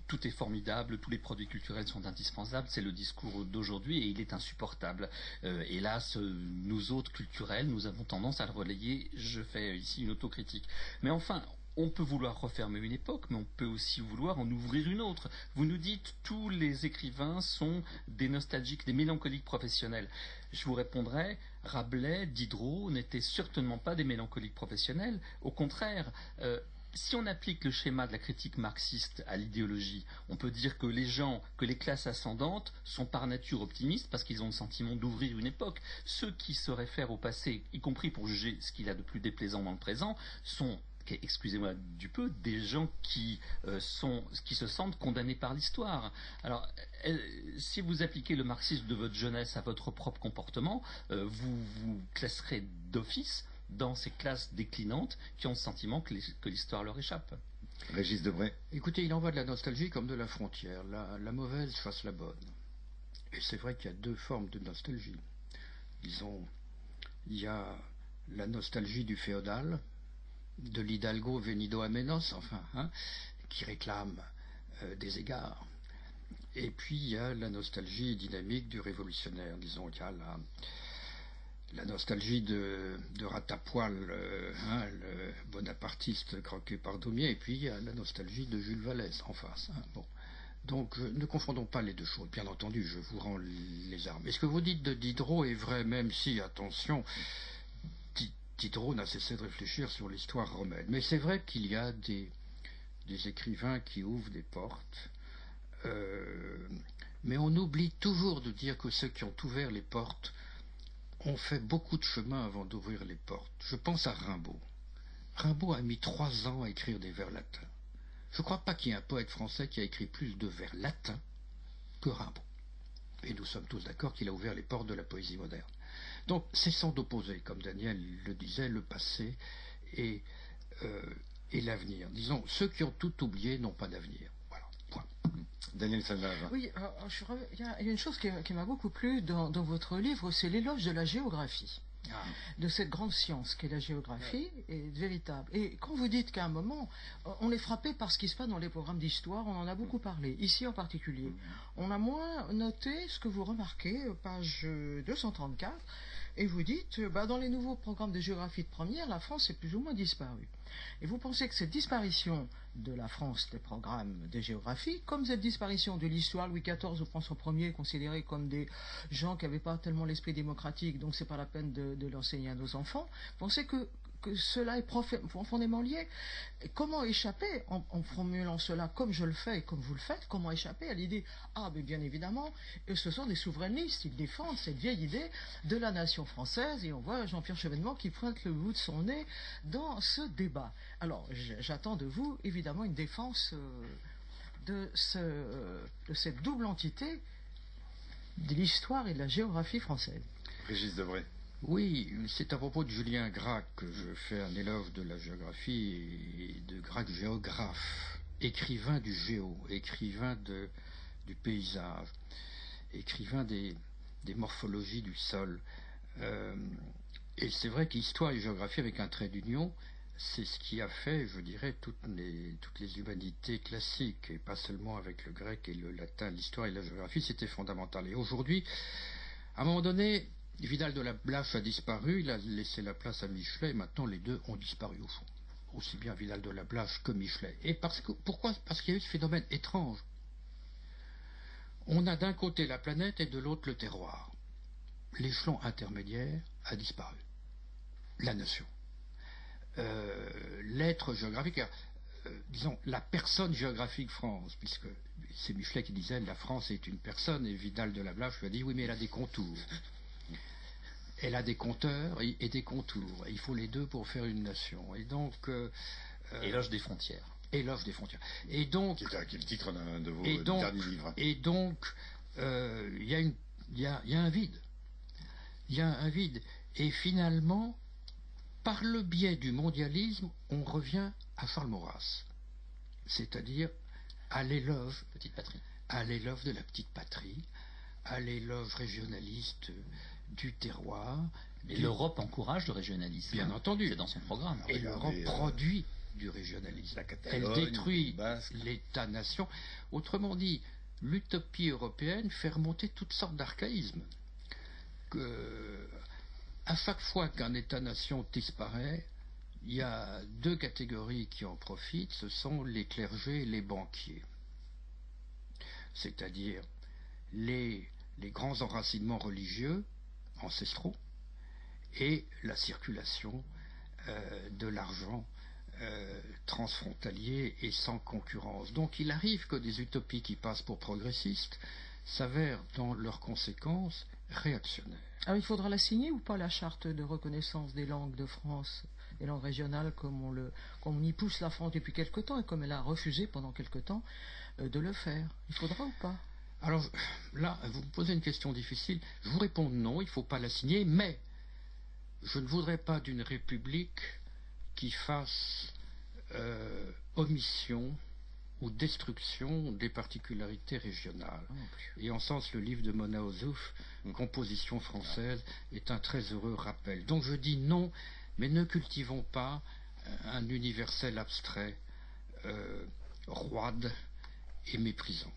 Tout est formidable, tous les produits culturels sont indispensables, c'est le discours d'aujourd'hui et il est insupportable. Hélas, nous autres culturels, nous avons tendance à le relayer, je fais ici une autocritique. Mais enfin, on peut vouloir refermer une époque, mais on peut aussi vouloir en ouvrir une autre. Vous nous dites tous les écrivains sont des nostalgiques, des mélancoliques professionnels. Je vous répondrai, Rabelais, Diderot n'étaient certainement pas des mélancoliques professionnels. Au contraire, si on applique le schéma de la critique marxiste à l'idéologie, on peut dire que les classes ascendantes sont par nature optimistes parce qu'ils ont le sentiment d'ouvrir une époque. Ceux qui se réfèrent au passé, y compris pour juger ce qu'il y a de plus déplaisant dans le présent, sont, excusez-moi du peu, des gens qui se sentent condamnés par l'histoire. Alors, si vous appliquez le marxisme de votre jeunesse à votre propre comportement, vous vous classerez d'office dans ces classes déclinantes qui ont le sentiment que l'histoire leur échappe. Régis Debray. Écoutez, il en va de la nostalgie comme de la frontière, la mauvaise face la bonne. Et c'est vrai qu'il y a deux formes de nostalgie. Disons, il y a la nostalgie du féodal, de l'hidalgo venido a menos, qui réclame des égards. Et puis il y a la nostalgie dynamique du révolutionnaire. Disons, il y a la nostalgie de Ratapoil, le bonapartiste croqué par Daumier, et puis il y a la nostalgie de Jules Vallès en face. Bon. Donc ne confondons pas les deux choses. Bien entendu, je vous rends les armes. Et ce que vous dites de Diderot est vrai, même si, attention, Diderot n'a cessé de réfléchir sur l'histoire romaine. Mais c'est vrai qu'il y a des écrivains qui ouvrent des portes, mais on oublie toujours de dire que ceux qui ont ouvert les portes ont fait beaucoup de chemin avant d'ouvrir les portes. Je pense à Rimbaud. Rimbaud a mis 3 ans à écrire des vers latins. Je ne crois pas qu'il y ait un poète français qui a écrit plus de vers latins que Rimbaud. Et nous sommes tous d'accord qu'il a ouvert les portes de la poésie moderne. Donc, cessons d'opposer, comme Daniel le disait, le passé et l'avenir. Disons, ceux qui ont tout oublié n'ont pas d'avenir. Voilà, point. Daniel Salvage. Oui, il y a une chose qui m'a beaucoup plu dans votre livre, c'est l'éloge de la géographie. De cette grande science qu'est la géographie est véritable. Et quand vous dites qu'à un moment, on est frappé par ce qui se passe dans les programmes d'histoire, on en a beaucoup parlé, ici en particulier. On a moins noté ce que vous remarquez, page 234, et vous dites, dans les nouveaux programmes de géographie de première, la France est plus ou moins disparue. Et vous pensez que cette disparition de la France des programmes de géographie, comme cette disparition de l'histoire, Louis XIV prend son premier, considéré comme des gens qui n'avaient pas tellement l'esprit démocratique, donc c'est pas la peine de l'enseigner à nos enfants, pensez que cela est profondément lié. Et comment échapper, en formulant cela comme je le fais et comme vous le faites, comment échapper à l'idée, mais bien évidemment, ce sont des souverainistes, ils défendent cette vieille idée de la nation française, et on voit Jean-Pierre Chevènement qui pointe le bout de son nez dans ce débat. Alors, j'attends de vous, évidemment, une défense de cette double entité de l'histoire et de la géographie française. Régis Debray. Oui, c'est à propos de Julien Gracq que je fais un éloge de la géographie et de Gracq géographe, écrivain du géo, écrivain du paysage, écrivain des morphologies du sol. Et c'est vrai qu'histoire et géographie avec un trait d'union, c'est ce qui a fait, je dirais, toutes les humanités classiques, et pas seulement avec le grec et le latin. L'histoire et la géographie, c'était fondamental. Et aujourd'hui, à un moment donné, Vidal de la Blache a disparu, il a laissé la place à Michelet, et maintenant les deux ont disparu au fond. Aussi bien Vidal de la Blache que Michelet. Et pourquoi ? Parce qu'il y a eu ce phénomène étrange. On a d'un côté la planète et de l'autre le terroir. L'échelon intermédiaire a disparu. La nation. L'être géographique, disons, la personne géographique France, puisque c'est Michelet qui disait la France est une personne, et Vidal de la Blache lui a dit oui mais elle a des contours. Elle a des compteurs et des contours. Il faut les deux pour faire une nation. Et donc... éloge des frontières. Éloge des frontières. Et donc... Qui est le titre d'un de vos derniers livres. Et donc, il y a un vide. Il y a un vide. Et finalement, par le biais du mondialisme, on revient à Charles Maurras. C'est-à-dire à l'éloge... Petite patrie. À l'éloge de la petite patrie, à l'éloge régionaliste du terroir. Et l'Europe encourage le régionalisme. Bien entendu. C'est dans son programme. Et l'Europe produit du régionalisme. Elle détruit l'État-nation. Autrement dit, l'utopie européenne fait remonter toutes sortes d'archaïsmes. À chaque fois qu'un État-nation disparaît, il y a deux catégories qui en profitent, ce sont les clergés et les banquiers. C'est-à-dire les grands enracinements religieux ancestraux et la circulation de l'argent transfrontalier et sans concurrence. Donc il arrive que des utopies qui passent pour progressistes s'avèrent dans leurs conséquences réactionnaires. Alors il faudra la signer ou pas, la charte de reconnaissance des langues de France, des langues régionales, comme on y pousse la France depuis quelque temps et comme elle a refusé pendant quelque temps de le faire. Il faudra ou pas? Alors là, vous me posez une question difficile. Je vous réponds non, il ne faut pas la signer, mais je ne voudrais pas d'une république qui fasse omission ou destruction des particularités régionales. Et en sens, le livre de Mona Ozouf, Composition française, est un très heureux rappel. Donc je dis non, mais ne cultivons pas un universel abstrait, roide et méprisant.